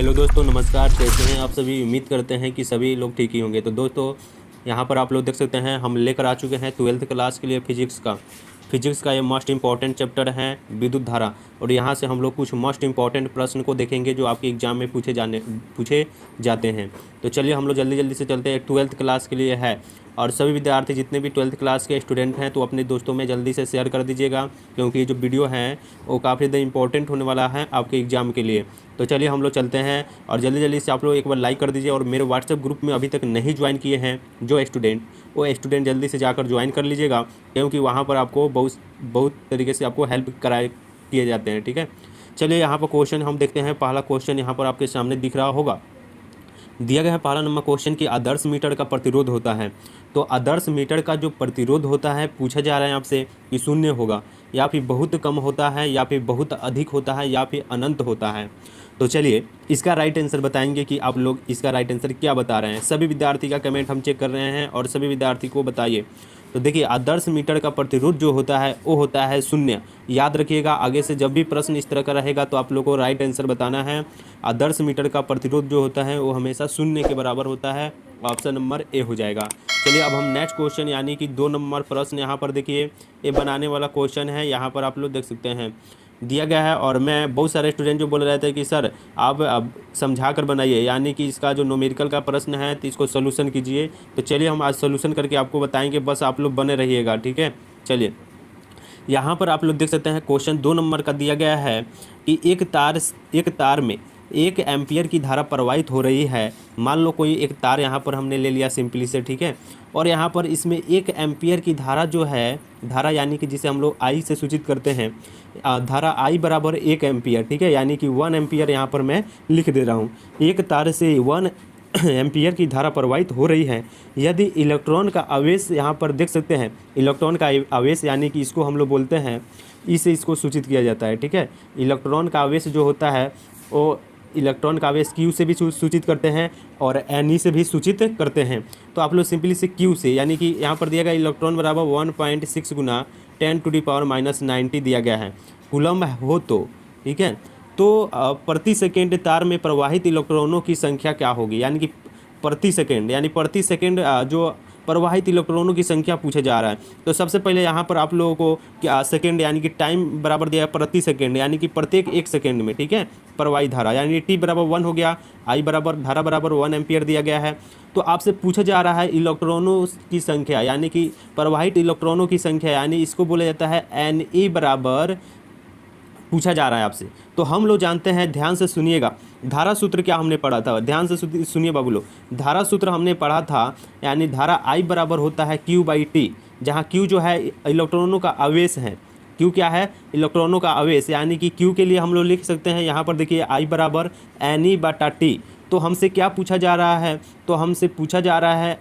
Hello दोस्तों, नमस्कार। कैसे हैं आप सभी? उम्मीद करते हैं कि सभी लोग ठीक ही होंगे। तो दोस्तों, यहाँ पर आप लोग देख सकते हैं हम लेकर आ चुके हैं 12th क्लास के लिए फिजिक्स का ये मोस्ट इंपॉर्टेंट चैप्टर है विद्युत धारा। और यहाँ से हम लोग कुछ मोस्ट इंपॉर्टेंट प्रश्न को देखेंगे जो आपके एग्जाम में पूछे जाते हैं। तो चलिए हम लोग जल्दी जल्दी से चलते हैं। 12th क्लास के लिए है और सभी विद्यार्थी जितने भी 12th क्लास के स्टूडेंट हैं तो अपने दोस्तों में जल्दी से शेयर कर दीजिएगा, क्योंकि ये जो वीडियो है वो काफ़ी ज़्यादा इंपॉर्टेंट होने वाला है आपके एग्ज़ाम के लिए। तो चलिए हम लोग चलते हैं और जल्दी जल्दी से आप लोग एक बार लाइक कर दीजिए। और मेरे व्हाट्सएप ग्रुप में अभी तक नहीं ज्वाइन किए हैं जो स्टूडेंट, वो स्टूडेंट जल्दी से जाकर ज्वाइन कर लीजिएगा, क्योंकि वहाँ पर आपको बहुत तरीके से आपको हेल्प किए जाते हैं। ठीक है, चलिए यहाँ पर क्वेश्चन हम देखते हैं। पहला क्वेश्चन यहाँ पर आपके सामने दिख रहा होगा। दिया गया है पहला नंबर क्वेश्चन कि आदर्श मीटर का प्रतिरोध होता है। तो आदर्श मीटर का जो प्रतिरोध होता है पूछा जा रहा है आपसे कि शून्य होगा, या फिर बहुत कम होता है, या फिर बहुत अधिक होता है, या फिर अनंत होता है। तो चलिए इसका राइट आंसर बताएंगे कि आप लोग इसका राइट आंसर क्या बता रहे हैं। सभी विद्यार्थी का कमेंट हम चेक कर रहे हैं और सभी विद्यार्थी को बताइए। तो देखिए, आदर्श मीटर का प्रतिरोध जो होता है वो होता है शून्य। याद रखिएगा, आगे से जब भी प्रश्न इस तरह का रहेगा तो आप लोगों को राइट आंसर बताना है। आदर्श मीटर का प्रतिरोध जो होता है वो हमेशा शून्य के बराबर होता है। ऑप्शन नंबर ए हो जाएगा। चलिए अब हम नेक्स्ट क्वेश्चन यानी कि 2 नंबर प्रश्न यहाँ पर देखिए, ये बनाने वाला क्वेश्चन है। यहाँ पर आप लोग देख सकते हैं दिया गया है। और मैं बहुत सारे स्टूडेंट जो बोल रहे थे कि सर आप अब समझा कर बनाइए, यानी कि इसका जो न्यूमेरिकल का प्रश्न है तो इसको सोल्यूशन कीजिए। तो चलिए हम आज सोल्यूशन करके आपको बताएंगे, बस आप लोग बने रहिएगा। ठीक है, चलिए यहाँ पर आप लोग देख सकते हैं क्वेश्चन 2 नंबर का दिया गया है कि एक तार में 1 एम्पियर की धारा प्रवाहित हो रही है। मान लो कोई एक तार यहाँ पर हमने ले लिया सिंपली से, ठीक है। और यहाँ पर इसमें 1 एम्पियर की धारा जो है, धारा यानी कि जिसे हम लोग आई से सूचित करते हैं, धारा आई बराबर 1 एम्पियर, ठीक है, यानी कि 1 एम्पियर यहाँ पर मैं लिख दे रहा हूँ। एक तार से 1 एम्पियर की धारा प्रवाहित हो रही है। यदि इलेक्ट्रॉन का आवेश यहाँ पर देख सकते हैं, इलेक्ट्रॉन का आवेश यानी कि इसको हम लोग बोलते हैं, इसे इसको सूचित किया जाता है। ठीक है, इलेक्ट्रॉन का आवेश जो होता है वो इलेक्ट्रॉन का आवेश क्यू से भी सूचित करते हैं और एन से भी सूचित करते हैं। तो आप लोग सिंपली से क्यू से, यानी कि यहाँ पर दिया गया इलेक्ट्रॉन बराबर 1.6 गुना 10⁻⁻90 दिया गया है कूलम हो तो, ठीक है। तो प्रति सेकेंड तार में प्रवाहित इलेक्ट्रॉनों की संख्या क्या होगी, यानी कि प्रति सेकेंड जो प्रवाहित इलेक्ट्रॉनों की संख्या पूछा जा रहा है। तो सबसे पहले यहाँ पर आप लोगों को क्या सेकेंड यानी कि टाइम बराबर दिया है प्रति सेकेंड, यानी कि प्रत्येक 1 सेकेंड में, ठीक है, प्रवाहित धारा, यानी टी बराबर 1 हो गया, आई बराबर धारा बराबर 1 एम्पियर दिया गया है। तो आपसे पूछा जा रहा है इलेक्ट्रॉनों की संख्या, यानी कि प्रवाहित इलेक्ट्रॉनों की संख्या, यानी इसको बोला जाता है एन ई बराबर पूछा जा रहा है आपसे। तो हम लोग जानते हैं, ध्यान से सुनिएगा, धारा सूत्र क्या हमने पढ़ा था, ध्यान से सुनिए बाबू लोग। धारा सूत्र हमने पढ़ा था, यानी धारा आई बराबर होता है Q/T, जहाँ Q जो है इलेक्ट्रॉनों का आवेश है। Q क्या है? इलेक्ट्रॉनों का आवेश, यानी कि Q के लिए हम लोग लिख सकते हैं यहाँ पर देखिए आई बराबर NE/T। तो हमसे क्या पूछा जा रहा है? तो हमसे पूछा जा रहा है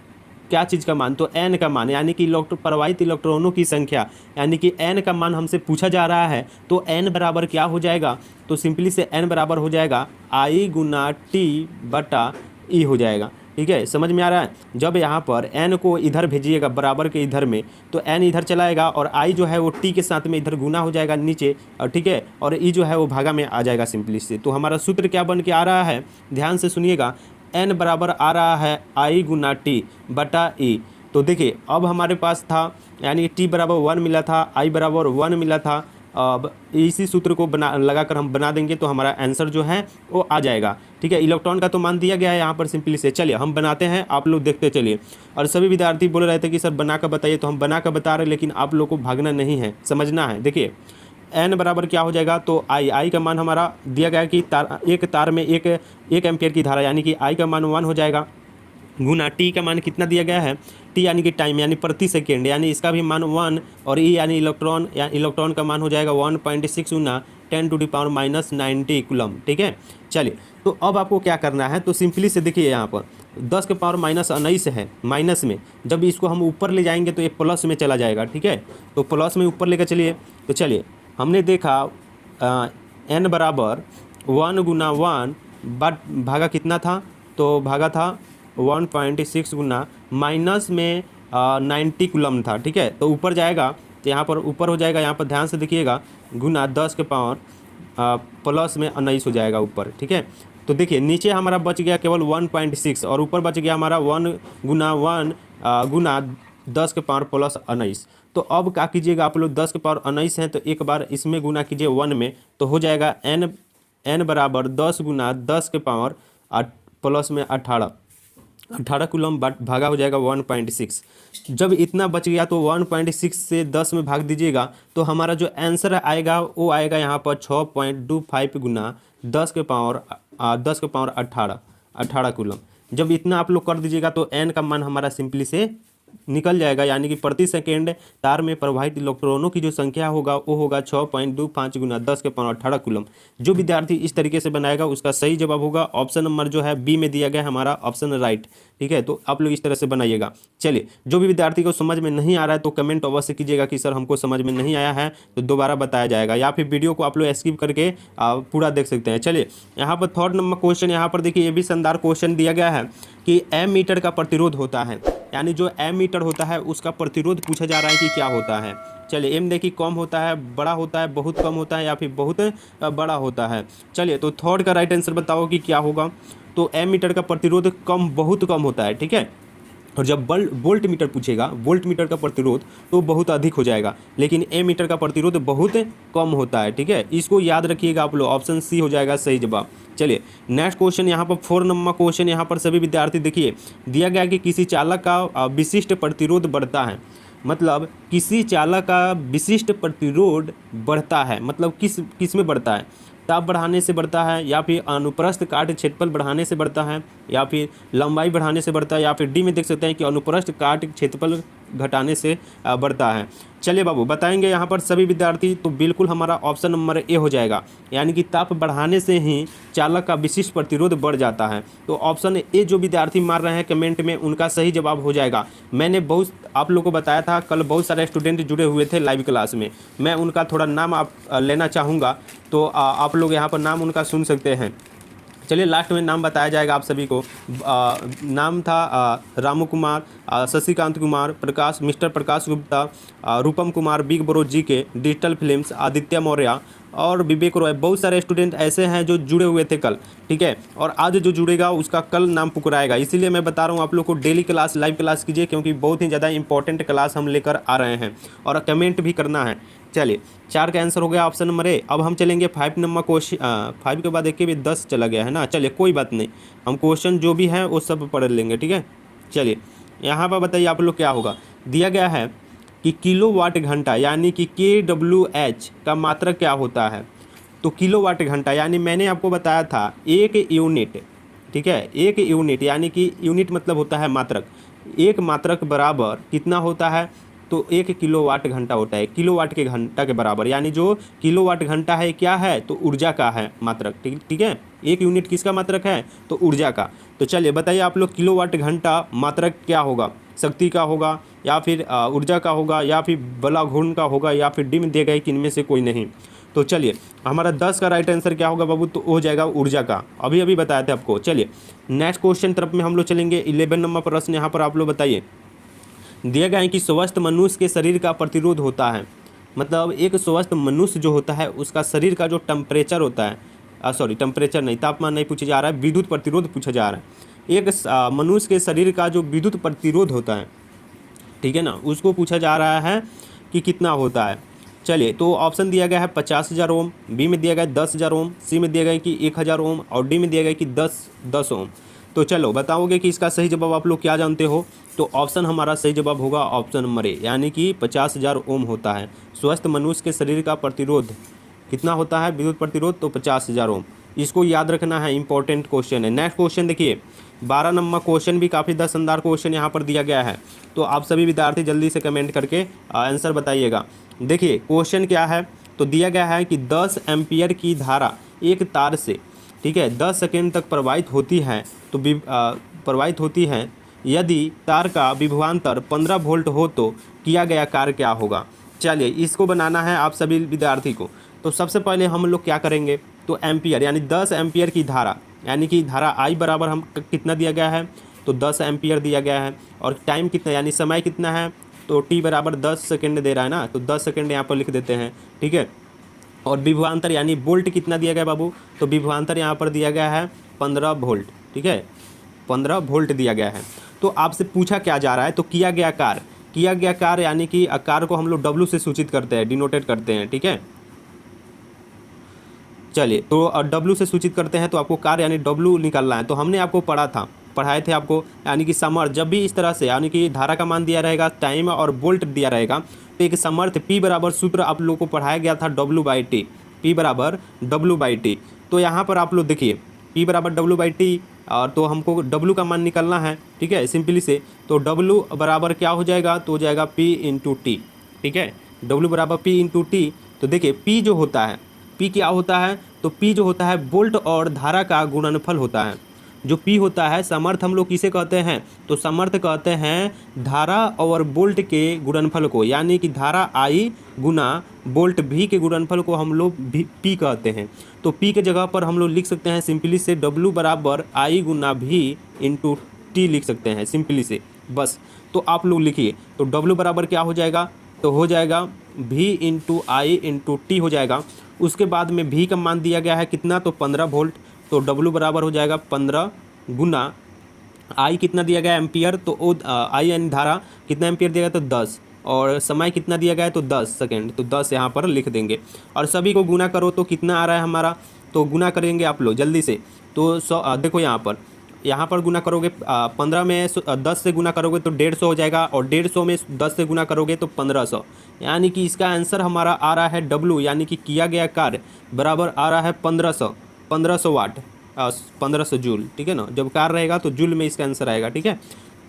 क्या चीज़ का मान, तो n का मान, यानी कि प्रवाहित इलेक्ट्रॉनों की संख्या, यानी कि n का मान हमसे पूछा जा रहा है। तो n बराबर क्या हो जाएगा? तो सिंपली से n बराबर हो जाएगा I गुना T/E हो जाएगा। ठीक है, समझ में आ रहा है? जब यहाँ पर n को इधर भेजिएगा बराबर के इधर में, तो n इधर चला आएगा और I जो है वो t के साथ में इधर गुना हो जाएगा नीचे, और ठीक है, और e जो है वो भागा में आ जाएगा सिंपली से। तो हमारा सूत्र क्या बन के आ रहा है, ध्यान से सुनिएगा, n बराबर आ रहा है I गुना T/E। तो देखिए अब हमारे पास था, यानी T बराबर 1 मिला था, I बराबर 1 मिला था। अब इसी सूत्र को लगाकर हम बना देंगे तो हमारा आंसर जो है वो आ जाएगा। ठीक है, इलेक्ट्रॉन का तो मान दिया गया है यहाँ पर सिंपली से। चलिए हम बनाते हैं, आप लोग देखते चलिए। और सभी विद्यार्थी बोल रहे थे कि सर बना कर बताइए, तो हम बना कर बता रहे हैं, लेकिन आप लोग को भागना नहीं है, समझना है। देखिए n बराबर क्या हो जाएगा, तो आई का मान हमारा दिया गया कि एक तार में एक एम्पियर की धारा, यानी कि आई का मान 1 हो जाएगा, गुना टी का मान कितना दिया गया है, टी यानी कि टाइम, यानी प्रति सेकेंड, यानी इसका भी मान 1, और ई यानी इलेक्ट्रॉन का मान हो जाएगा 1.6 गुना 10⁻⁻90 कूलम। ठीक है, चलिए तो अब आपको क्या करना है, तो सिंपली से देखिए यहाँ पर 10⁻⁻19 है, माइनस में जब इसको हम ऊपर ले जाएंगे तो ये प्लस में चला जाएगा। ठीक है, तो प्लस में ऊपर लेकर चलिए। तो चलिए हमने देखा n बराबर 1 गुना 1 भागा कितना था, तो भागा था 1.6 गुना माइनस में 90 कूलम था। ठीक है, तो ऊपर जाएगा तो यहाँ पर ऊपर हो जाएगा, यहाँ पर ध्यान से देखिएगा, गुना 10 के पावर प्लस में 19 हो जाएगा ऊपर। ठीक है, तो देखिए नीचे हमारा बच गया केवल 1.6 और ऊपर बच गया हमारा 1 गुना 1 गुना 10 के पावर प्लस 19। तो अब क्या कीजिएगा आप लोग, 10 के पावर 19 है तो एक बार इसमें गुना कीजिए 1 में, तो हो जाएगा n बराबर 10 गुना 10 के पावर प्लस में 18 कूलम भागा हो जाएगा 1.6। जब इतना बच गया तो 1.6 से 10 में भाग दीजिएगा तो हमारा जो आंसर आएगा वो आएगा यहाँ पर 6.25 गुना 10 के पावर 18 कूलम। जब इतना आप लोग कर दीजिएगा तो n का मान हमारा सिंपली से निकल जाएगा, यानी कि प्रति सेकेंड तार में प्रवाहित इलेक्ट्रॉनों की जो संख्या होगा वो होगा 6.25 गुना 10 के पावर 18 कूलम। जो विद्यार्थी इस तरीके से बनाएगा उसका सही जवाब होगा ऑप्शन नंबर जो है बी में दिया गया हमारा ऑप्शन राइट। ठीक है, तो आप लोग इस तरह से बनाइएगा। चलिए, जो भी विद्यार्थी को समझ में नहीं आ रहा है तो कमेंट अवश्य कीजिएगा कि सर हमको समझ में नहीं आया है, तो दोबारा बताया जाएगा, या फिर वीडियो को आप लोग स्किप करके पूरा देख सकते हैं। चलिए यहाँ पर 3rd नंबर क्वेश्चन, यहाँ पर देखिए ये भी शानदार क्वेश्चन दिया गया है कि एम मीटर का प्रतिरोध होता है, यानी जो एम मीटर होता है उसका प्रतिरोध पूछा जा रहा है कि क्या होता है। चलिए एम देखिए कम होता है, बड़ा होता है, बहुत कम होता है या फिर बहुत बड़ा होता है। चलिए तो 3rd का राइट आंसर बताओ कि क्या होगा। तो एम मीटर का प्रतिरोध बहुत कम होता है। ठीक है, और जब वोल्ट मीटर पूछेगा, वोल्ट मीटर का प्रतिरोध तो बहुत अधिक हो जाएगा, लेकिन एम मीटर का प्रतिरोध बहुत कम होता है। ठीक है, इसको याद रखिएगा आप लोग, ऑप्शन सी हो जाएगा सही जवाब। चलिए नेक्स्ट क्वेश्चन यहाँ पर 4 नंबर क्वेश्चन, यहाँ पर सभी विद्यार्थी देखिए दिया गया कि किसी चालक का विशिष्ट प्रतिरोध बढ़ता है, मतलब किसी चालक का विशिष्ट प्रतिरोध बढ़ता है, मतलब किस में बढ़ता है, ताप बढ़ाने से बढ़ता है, या फिर अनुप्रस्थ काट क्षेत्रफल बढ़ाने से बढ़ता है, या फिर लंबाई बढ़ाने से बढ़ता है, या फिर डी में देख सकते हैं कि अनुप्रस्थ काट क्षेत्रफल घटाने से बढ़ता है। चलिए बाबू बताएंगे यहाँ पर सभी विद्यार्थी, तो बिल्कुल हमारा ऑप्शन नंबर ए हो जाएगा, यानी कि ताप बढ़ाने से ही चालक का विशिष्ट प्रतिरोध बढ़ जाता है। तो ऑप्शन ए जो विद्यार्थी मार रहे हैं कमेंट में उनका सही जवाब हो जाएगा। मैंने बहुत आप लोगों को बताया था, कल बहुत सारे स्टूडेंट जुड़े हुए थे लाइव क्लास में, मैं उनका थोड़ा नाम आप लेना चाहूँगा, तो आप लोग यहाँ पर नाम उनका सुन सकते हैं। चलिए लास्ट में नाम बताया जाएगा आप सभी को। नाम था रामू कुमार, शशिकांत कुमार, मिस्टर प्रकाश गुप्ता, रूपम कुमार, बिग ब्रो जी के, डिजिटल फिल्म्स, आदित्य मौर्य और विवेक रॉय। बहुत सारे स्टूडेंट ऐसे हैं जो जुड़े हुए थे कल। ठीक है, और आज जो जुड़ेगा उसका कल नाम पुकाराएगा, इसीलिए मैं बता रहा हूँ आप लोग को डेली क्लास लाइव क्लास कीजिए, क्योंकि बहुत ही ज़्यादा इंपॉर्टेंट क्लास हम लेकर आ रहे हैं और कमेंट भी करना है। चलिए 4 का आंसर हो गया ऑप्शन नंबर ए। अब हम चलेंगे 5 नंबर क्वेश्चन। 5 के बाद देखिए भी 10 चला गया है ना। चलिए कोई बात नहीं, हम क्वेश्चन जो भी है वो सब पढ़ लेंगे। ठीक है, चलिए यहाँ पर बताइए आप लोग क्या होगा। दिया गया है कि किलोवाट घंटा यानी कि kWh का मात्रक क्या होता है। तो किलोवाट घंटा यानी मैंने आपको बताया था 1 यूनिट। ठीक है, 1 यूनिट यानी कि यूनिट मतलब होता है मात्रक, 1 मात्रक बराबर कितना होता है, तो 1 किलोवाट घंटा होता है, किलोवाट के घंटा के बराबर, यानी जो किलोवाट घंटा है क्या है, तो ऊर्जा का है मात्रक। ठीक है, 1 यूनिट किसका मात्रक है, तो ऊर्जा का। तो चलिए बताइए आप लोग किलोवाट घंटा मात्रक क्या होगा, शक्ति का होगा या फिर ऊर्जा का होगा या फिर बला घूर्ण का होगा या फिर डी में दिया गया कि इनमें से कोई नहीं। तो चलिए हमारा 10 का राइट आंसर क्या होगा बाबू, तो हो जाएगा ऊर्जा का, अभी बताया था आपको। चलिए नेक्स्ट क्वेश्चन तरफ में हम लोग चलेंगे। 11 नंबर प्रश्न यहाँ पर आप लोग बताइए। दिया गया है कि स्वस्थ मनुष्य के शरीर का प्रतिरोध होता है, मतलब एक स्वस्थ मनुष्य जो होता है उसका शरीर का जो टेम्परेचर होता है, टेम्परेचर नहीं, तापमान नहीं पूछा जा रहा है, विद्युत प्रतिरोध पूछा जा रहा है। एक मनुष्य के शरीर का जो विद्युत प्रतिरोध होता है, ठीक है ना, उसको पूछा जा रहा है कि कितना होता है। चलिए तो ऑप्शन दिया गया है 50,000 ओम, बी में दिया गया 10,000 ओम, सी में दिया गया कि 1,000 ओम और डी में दिया गया कि 10 ओम। तो चलो बताओगे कि इसका सही जवाब आप लोग क्या जानते हो। तो ऑप्शन हमारा सही जवाब होगा ऑप्शन नंबर ए, यानी कि 50,000 ओम होता है। स्वस्थ मनुष्य के शरीर का प्रतिरोध कितना होता है, विद्युत प्रतिरोध, तो 50,000 ओम। इसको याद रखना है, इंपॉर्टेंट क्वेश्चन है। नेक्स्ट क्वेश्चन देखिए 12 नंबर क्वेश्चन भी काफ़ी शानदार क्वेश्चन यहाँ पर दिया गया है, तो आप सभी विद्यार्थी जल्दी से कमेंट करके आंसर बताइएगा। देखिए क्वेश्चन क्या है, तो दिया गया है कि 10 एम्पियर की धारा एक तार से, ठीक है, 10 सेकेंड तक प्रवाहित होती है, तो प्रवाहित होती है। यदि तार का विभवांतर 15 वोल्ट हो तो किया गया कार्य क्या होगा। चलिए इसको बनाना है आप सभी विद्यार्थी को। तो सबसे पहले हम लोग क्या करेंगे, तो एम्पियर यानी 10 एम्पियर की धारा, यानी कि धारा आई बराबर हम कितना दिया गया है, तो 10 एम्पियर दिया गया है। और टाइम कितना यानी समय कितना है, तो टी बराबर 10 सेकेंड दे रहा है ना, तो 10 सेकेंड यहाँ पर लिख देते हैं। ठीक है, और विभवांतर यानी वोल्ट कितना दिया गया बाबू, तो विभवांतर यहाँ पर दिया गया है 15 वोल्ट, ठीक है, 15 वोल्ट दिया गया है। तो आपसे पूछा क्या जा रहा है, तो किया गया कार्य यानी कि कार्य को हम लोग W से सूचित करते हैं, डिनोटेड करते हैं, ठीक है। चलिए, तो W से सूचित करते हैं, तो आपको कार्य यानी W निकालना है। तो हमने आपको पढ़ाए थे आपको, यानी कि समर्थ जब भी इस तरह से यानी कि धारा का मान दिया रहेगा, टाइम और वोल्ट दिया रहेगा, तो एक समर्थ P बराबर सूत्र आप लोगों को पढ़ाया गया था W/T, P बराबर W/T। तो यहाँ पर आप लोग देखिए P बराबर W/T, और तो हमको W का मान निकालना है, ठीक है, सिंपली से। तो W बराबर क्या हो जाएगा, तो हो जाएगा P इंटू टी, ठीक है, W बराबर P इंटू टी। तो देखिए P जो होता है, P क्या होता है, तो P जो होता है वोल्ट और धारा का गुणनफल होता है। जो P होता है समर्थ हम लोग किसे कहते हैं, तो समर्थ कहते हैं धारा और वोल्ट के गुणनफल को, यानी कि धारा I गुना वोल्ट V के गुणनफल को हम लोग P कहते हैं। तो P के जगह पर हम लोग लिख सकते हैं सिंपली से W बराबर I Guna V into T लिख सकते हैं सिंपली से, बस। तो आप लोग लिखिए, तो W बराबर क्या हो जाएगा, तो हो जाएगा V इंटू आई इंटू टी हो जाएगा। उसके बाद में V का मान दिया गया है कितना, तो 15 वोल्ट। तो W बराबर हो जाएगा 15 गुना I कितना दिया गया है एम्पियर, तो I यानी धारा कितना एम्पियर दिया गया, तो 10, और समय कितना दिया गया है, तो 10 सेकेंड, तो 10 यहाँ पर लिख देंगे। और सभी को गुना करो तो कितना आ रहा है हमारा, तो गुना करेंगे आप लोग जल्दी से। तो देखो यहाँ पर गुना करोगे 15 में 10 से गुना करोगे तो 150 हो जाएगा, और 150 में 10 से गुना करोगे तो 1500, यानी कि इसका आंसर हमारा आ रहा है W यानी कि किया गया कार्य बराबर आ रहा है 1500 वाट, 1500 जूल, ठीक है ना। जब कार्य रहेगा तो जूल में इसका आंसर आएगा, ठीक है।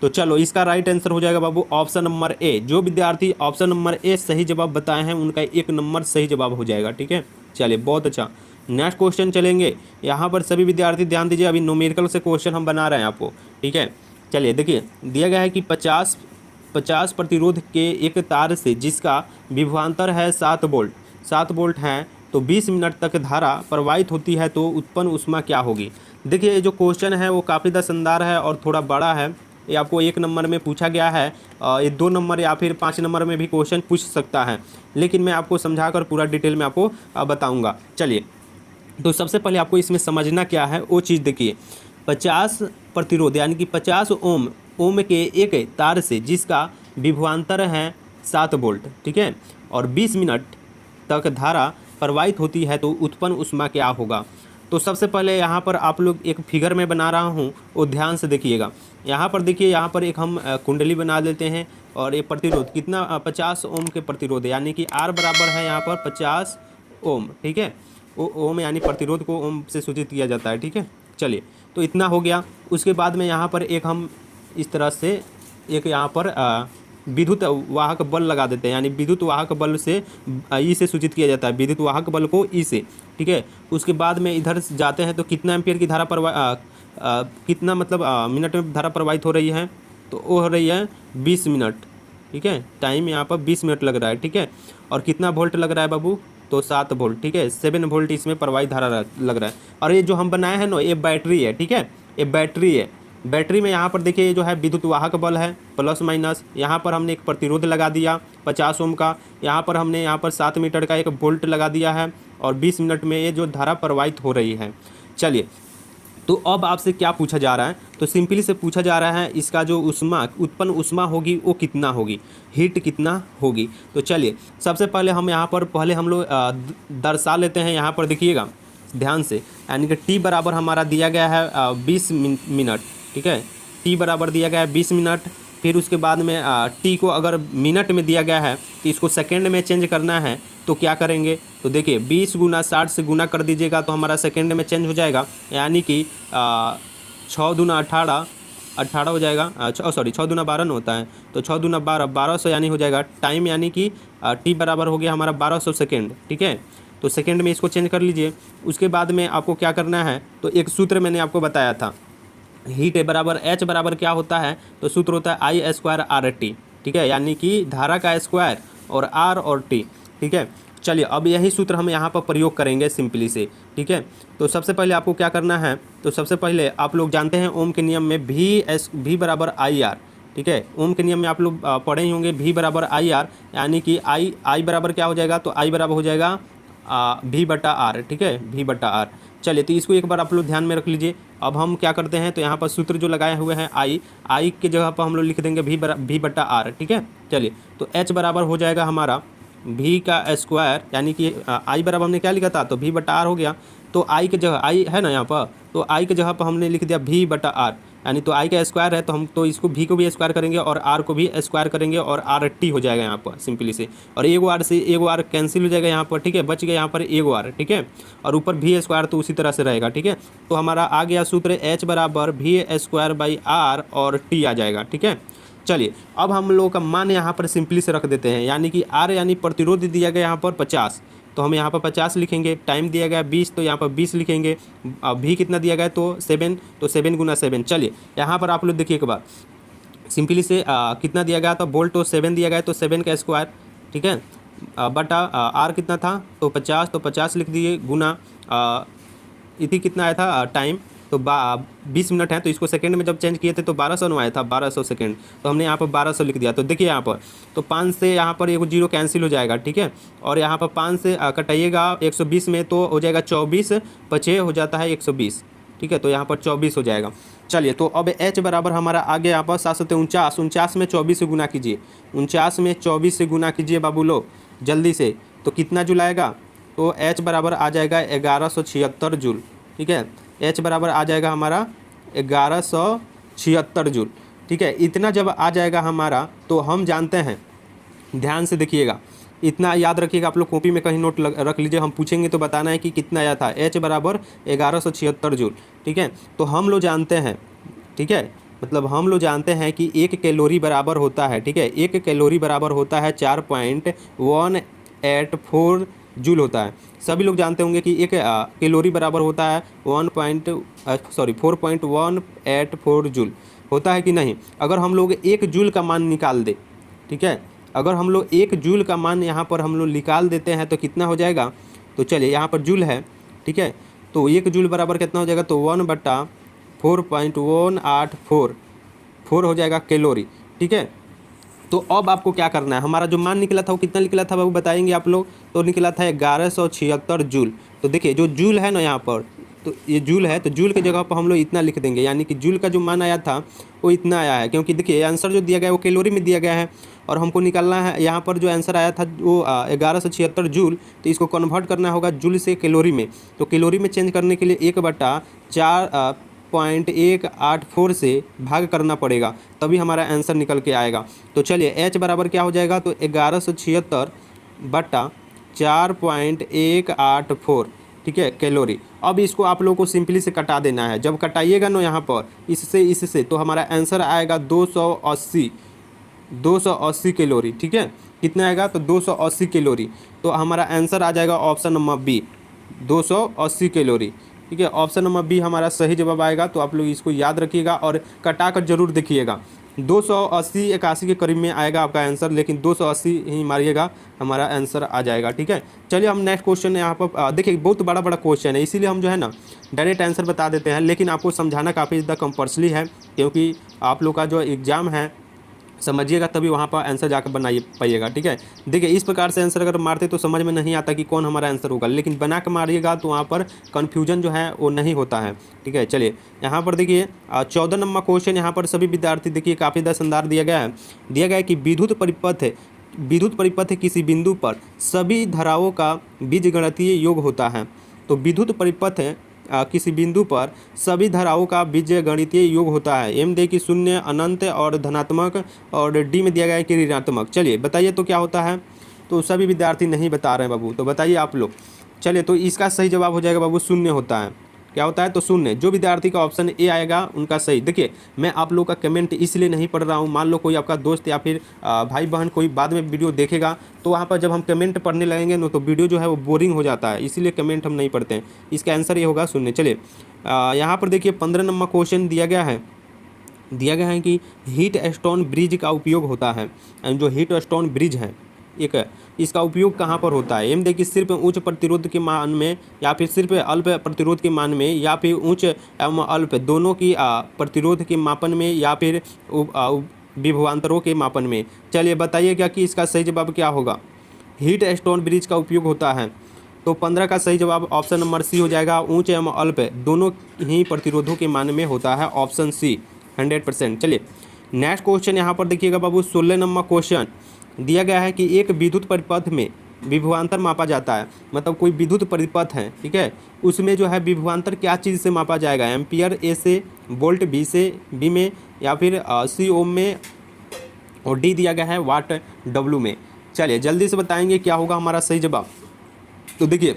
तो चलो इसका राइट आंसर हो जाएगा बाबू ऑप्शन नंबर ए। जो विद्यार्थी ऑप्शन नंबर ए सही जवाब बताए हैं उनका 1 नंबर सही जवाब हो जाएगा, ठीक है। चलिए बहुत अच्छा, नेक्स्ट क्वेश्चन चलेंगे। यहाँ पर सभी विद्यार्थी ध्यान दीजिए, अभी न्यूमेरिकल से क्वेश्चन हम बना रहे हैं आपको, ठीक है। चलिए देखिए, दिया गया है कि 50 प्रतिरोध के एक तार से जिसका विभवांतर है 7 वोल्ट है, तो 20 मिनट तक धारा प्रवाहित होती है, तो उत्पन्न ऊष्मा क्या होगी। देखिए ये जो क्वेश्चन है वो काफ़ी शानदार है और थोड़ा बड़ा है। ये आपको 1 नंबर में पूछा गया है, ये 2 नंबर या फिर 5 नंबर में भी क्वेश्चन पूछ सकता है, लेकिन मैं आपको समझाकर पूरा डिटेल में आपको बताऊँगा। चलिए, तो सबसे पहले आपको इसमें समझना क्या है वो चीज़ देखिए। 50 प्रतिरोध यानी कि 50 ओम के एक तार से जिसका विभवांतर है 7 वोल्ट, ठीक है, और 20 मिनट तक धारा प्रवाहित होती है, तो उत्पन्न ऊष्मा क्या होगा। तो सबसे पहले यहाँ पर आप लोग एक फिगर में बना रहा हूँ, वो ध्यान से देखिएगा। यहाँ पर देखिए, यहाँ पर एक हम कुंडली बना देते हैं, और ये प्रतिरोध कितना 50 ओम के प्रतिरोध, यानी कि R बराबर है यहाँ पर 50 ओम, ठीक है। ओम यानी प्रतिरोध को ओम से सूचित किया जाता है, ठीक है। चलिए, तो इतना हो गया। उसके बाद में यहाँ पर एक हम इस तरह से एक यहाँ पर विद्युत वाहक बल लगा देते हैं, यानी विद्युत वाहक बल से ई से सूचित किया जाता है, विद्युत वाहक बल को ई से, ठीक है। उसके बाद में इधर जाते हैं तो कितना एम्पियर की धारा कितना मतलब मिनट में धारा प्रवाहित हो रही है, तो वो हो रही है 20 मिनट, ठीक है। टाइम यहाँ पर 20 मिनट लग रहा है, ठीक है। और कितना वोल्ट लग रहा है बाबू, तो 7 वोल्ट, ठीक है, 7 वोल्ट इसमें प्रवाहित धारा लग रहा है। और ये जो हम बनाए हैं ना, ये बैटरी है, ठीक है, ये बैटरी है। बैटरी में यहाँ पर देखिए जो है विद्युत वाहक बल है प्लस माइनस, यहाँ पर हमने एक प्रतिरोध लगा दिया 50 ओम का, यहाँ पर हमने यहाँ पर 7 मीटर का एक बोल्ट लगा दिया है, और 20 मिनट में ये जो धारा प्रवाहित हो रही है। चलिए, तो अब आपसे क्या पूछा जा रहा है, तो सिंपली से पूछा जा रहा है इसका जो उत्पन्न ऊष्मा होगी वो कितना होगी, हीट कितना होगी। तो चलिए सबसे पहले हम यहाँ पर हम लोग दर्शा लेते हैं। यहाँ पर देखिएगा ध्यान से, यानी कि T बराबर हमारा दिया गया है 20 मिनट, ठीक है। T बराबर दिया गया है 20 मिनट। फिर उसके बाद में T को अगर मिनट में दिया गया है तो इसको सेकेंड में चेंज करना है, तो क्या करेंगे, तो देखिए 20 गुना 60 से गुना कर दीजिएगा तो हमारा सेकेंड में चेंज हो जाएगा, यानी कि 6 दूना 18 हो जाएगा, 6 दूना 12 होता है, तो 6 दूना 1200 यानी हो जाएगा टाइम, यानी कि T बराबर हो गया हमारा 1200 सेकेंड, ठीक है। तो सेकेंड में इसको चेंज कर लीजिए। उसके बाद में आपको क्या करना है, तो एक सूत्र मैंने आपको बताया था, हीट बराबर H बराबर क्या होता है, तो सूत्र होता है I²RT, ठीक है, यानी कि धारा का स्क्वायर और R और T, ठीक है। चलिए अब यही सूत्र हम यहाँ पर प्रयोग करेंगे सिंपली से, ठीक है। तो सबसे पहले आपको क्या करना है, तो सबसे पहले आप लोग जानते हैं ओम के नियम में V बराबर IR, ठीक है। ओम के नियम में आप लोग पढ़े ही होंगे V बराबर IR, यानी कि I बराबर क्या हो जाएगा, तो I बराबर हो जाएगा V/R, ठीक है, V/R। चलिए तो इसको एक बार आप लोग ध्यान में रख लीजिए। अब हम क्या करते हैं, तो यहाँ पर सूत्र जो लगाए हुए हैं आई की जगह पर हम लोग लिख देंगे V बटा आर। ठीक है, चलिए तो H बराबर हो जाएगा हमारा V का स्क्वायर, यानी कि आई बराबर हमने क्या लिखा था, तो V बटा आर हो गया। तो आई की जगह आई है ना यहाँ पर, तो आई की जगह पर हमने लिख दिया V बटा आर, यानी तो आई का स्क्वायर है तो हम तो इसको V को भी स्क्वायर करेंगे और R को भी स्क्वायर करेंगे और आर टी हो जाएगा यहाँ पर सिंपली से। और एगो आर से एगो आर कैंसिल हो जाएगा यहाँ पर। ठीक है, बच गया यहाँ पर एगो आर। ठीक है, और ऊपर V स्क्वायर तो उसी तरह से रहेगा। ठीक है, तो हमारा आ गया सूत्र H बराबर V स्क्वायर बाई आर और T आ जाएगा। ठीक है, चलिए अब हम लोग का मान यहाँ पर सिंपली से रख देते हैं, यानी कि R यानी प्रतिरोध दिया गया यहाँ पर 50, तो हम यहाँ पर 50 लिखेंगे। टाइम दिया गया 20, तो यहाँ पर 20 लिखेंगे। V कितना दिया गया, तो 7, तो 7 गुना 7। चलिए यहाँ पर आप लोग देखिए एक बार सिंपली से कितना दिया गया था, वोल्ट तो 7 दिया गया, तो 7 का स्क्वायर। ठीक है, बटा R कितना था, तो 50, तो 50 लिख दिए गुना इतनी कितना आया था टाइम, तो 20 मिनट है, तो इसको सेकंड में जब चेंज किए थे तो 1200 आया था, 1200 सेकंड, तो हमने यहाँ पर 1200 लिख दिया। तो देखिए यहाँ पर तो 5 से यहाँ पर एक जीरो कैंसिल हो जाएगा। ठीक है, और यहाँ पर 5 से कटाइएगा 120 में तो हो जाएगा 24, 5 हो जाता है 120। ठीक है, तो यहाँ पर 24 हो जाएगा। चलिए तो अब H बराबर हमारा आगे यहाँ पर 749, 49 में 24 से गुना कीजिए, 49 में 24 से गुना कीजिए बाबू लोग जल्दी से, तो कितना जूल आएगा, तो H बराबर आ जाएगा 1176 जूल। ठीक है, H बराबर आ जाएगा हमारा 1176 जूल। ठीक है, इतना जब आ जाएगा हमारा तो हम जानते हैं, ध्यान से देखिएगा, इतना याद रखिएगा, आप लोग कॉपी में कहीं नोट रख लीजिए, हम पूछेंगे तो बताना है कि कितना आया था। H बराबर 1176 जूल। ठीक है, तो हम लोग जानते हैं, ठीक है, मतलब हम लोग जानते हैं कि 1 कैलोरी बराबर होता है, ठीक है, 1 कैलोरी बराबर होता है 4.184 जूल होता है। सभी लोग जानते होंगे कि 1 कैलोरी बराबर होता है 4.184 जूल होता है कि नहीं। अगर हम लोग 1 जूल का मान निकाल दे, ठीक है, अगर हम लोग 1 जूल का मान यहाँ पर हम लोग निकाल देते हैं तो कितना हो जाएगा, तो चलिए यहाँ पर जूल है। ठीक है, तो 1 जूल बराबर कितना हो जाएगा, तो 1/4.184 हो जाएगा कैलोरी। ठीक है, तो अब आपको क्या करना है, हमारा जो मान निकला था वो कितना निकला था बाबू बताएंगे आप लोग, तो निकला था 1176 जूल। तो देखिए जो जूल है ना यहाँ पर, तो ये जूल है, तो जूल की जगह पर हम लोग इतना लिख देंगे, यानी कि जूल का जो मान आया था वो इतना आया है, क्योंकि देखिए आंसर जो दिया गया है वो कैलोरी में दिया गया है और हमको निकालना है यहाँ पर जो आंसर आया था वो 1176 जूल, तो इसको कन्वर्ट करना होगा जूल से कैलोरी में। तो कैलोरी में चेंज करने के लिए 1/4.184 से भाग करना पड़ेगा, तभी हमारा आंसर निकल के आएगा। तो चलिए H बराबर क्या हो जाएगा, तो 1176/4.184, ठीक है, कैलोरी। अब इसको आप लोगों को सिंपली से कटा देना है, जब कटाइएगा ना यहाँ पर इससे तो हमारा आंसर आएगा 280 कैलोरी। ठीक है, कितना आएगा, तो 280 कैलोरी। तो हमारा आंसर आ जाएगा ऑप्शन नंबर बी, 280 कैलोरी। ठीक है, ऑप्शन नंबर बी हमारा सही जवाब आएगा। तो आप लोग इसको याद रखिएगा और कटा कर जरूर देखिएगा, 280 81 के करीब में आएगा आपका आंसर, लेकिन 280 ही मारिएगा, हमारा आंसर आ जाएगा। ठीक है, चलिए हम नेक्स्ट क्वेश्चन यहाँ पर देखिए, बहुत बड़ा क्वेश्चन है, इसीलिए हम जो है ना डायरेक्ट आंसर बता देते हैं, लेकिन आपको समझाना काफ़ी ज़्यादा कंपल्सरी है, क्योंकि आप लोग का जो एग्ज़ाम है समझिएगा तभी वहाँ पर आंसर जाकर बनाइए पाइएगा। ठीक है, देखिए इस प्रकार से आंसर अगर मारते तो समझ में नहीं आता कि कौन हमारा आंसर होगा, लेकिन बना के मारिएगा तो वहाँ पर कन्फ्यूजन जो है वो नहीं होता है। ठीक है, चलिए यहाँ पर देखिए 14 नंबर क्वेश्चन, यहाँ पर सभी विद्यार्थी देखिए काफ़ी ज़्यादा शानदार दिया गया है कि विद्युत परिपथ किसी बिंदु पर सभी धाराओं का बीजगणितीय योग होता है। तो विद्युत परिपथ किसी बिंदु पर सभी धाराओं का बीजगणितीय योग होता है। एम दे कि 0 अनंत और धनात्मक, और डी में दिया गया है कि ऋणात्मक। चलिए बताइए तो क्या होता है, तो सभी विद्यार्थी नहीं बता रहे हैं बाबू, तो बताइए आप लोग। चलिए तो इसका सही जवाब हो जाएगा बाबू 0 होता है। क्या होता है, तो 0। जो विद्यार्थी का ऑप्शन ए आएगा उनका सही। देखिए मैं आप लोग का कमेंट इसलिए नहीं पढ़ रहा हूँ, मान लो कोई आपका दोस्त या फिर भाई बहन कोई बाद में वीडियो देखेगा, तो वहाँ पर जब हम कमेंट पढ़ने लगेंगे ना तो वीडियो जो है वो बोरिंग हो जाता है, इसीलिए कमेंट हम नहीं पढ़ते हैं। इसका आंसर ये होगा 0। चलिए यहाँ पर देखिए 15 नंबर क्वेश्चन दिया गया है कि हीट स्टोन ब्रिज का उपयोग होता है। जो हीट स्टोन ब्रिज है एक, इसका उपयोग कहाँ पर होता है। एम देखिए सिर्फ उच्च प्रतिरोध के मान में, या फिर सिर्फ अल्प प्रतिरोध के मान में, या फिर उच्च एवं अल्प दोनों की प्रतिरोध के मापन में, या फिर विभवांतरों के मापन में। चलिए बताइएगा कि इसका सही जवाब क्या होगा। हीट स्टोन ब्रिज का उपयोग होता है तो 15 का सही जवाब ऑप्शन नंबर सी हो जाएगा। ऊंच एवं अल्प दोनों ही प्रतिरोधों के मान में होता है, ऑप्शन सी 100%। चलिए नेक्स्ट क्वेश्चन यहाँ पर देखिएगा बाबू, 16 नंबर क्वेश्चन दिया गया है कि एक विद्युत परिपथ में विभवांतर मापा जाता है। मतलब कोई विद्युत परिपथ है, ठीक है, उसमें जो है विभवांतर क्या चीज़ से मापा जाएगा, एम्पियर ए से, वोल्ट बी में, या फिर सी ओम में, और डी दिया गया है वाट डब्लू में। चलिए जल्दी से बताएंगे क्या होगा हमारा सही जवाब। तो देखिए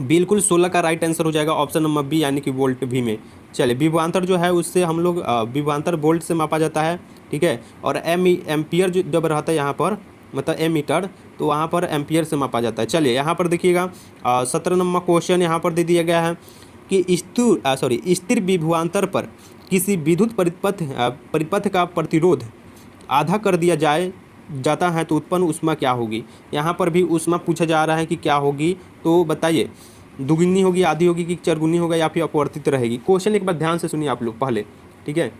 बिल्कुल 16 का राइट आंसर हो जाएगा ऑप्शन नंबर बी, यानी कि वोल्ट भी में। चलिए विभवांतर जो है उससे हम लोग विभवांतर वोल्ट से मापा जाता है, ठीक है, और एम्पियर जो जब रहता है यहाँ पर, मतलब एम मीटर, तो वहाँ पर एम्पियर से मापा जाता है। चलिए यहाँ पर देखिएगा 17 नंबर क्वेश्चन यहाँ पर दे दिया गया है कि स्थिर विभवांतर पर किसी विद्युत परिपथ का प्रतिरोध आधा कर दिया जाता है तो उत्पन्न ऊष्मा क्या होगी। यहाँ पर भी ऊष्मा पूछा जा रहा है कि क्या होगी, तो बताइए दुगुनी होगी, आधी होगी, कि चरगुनी होगा, या फिर अपवर्तित रहेगी। क्वेश्चन एक बार ध्यान से सुनिए आप लोग पहले, ठीक है।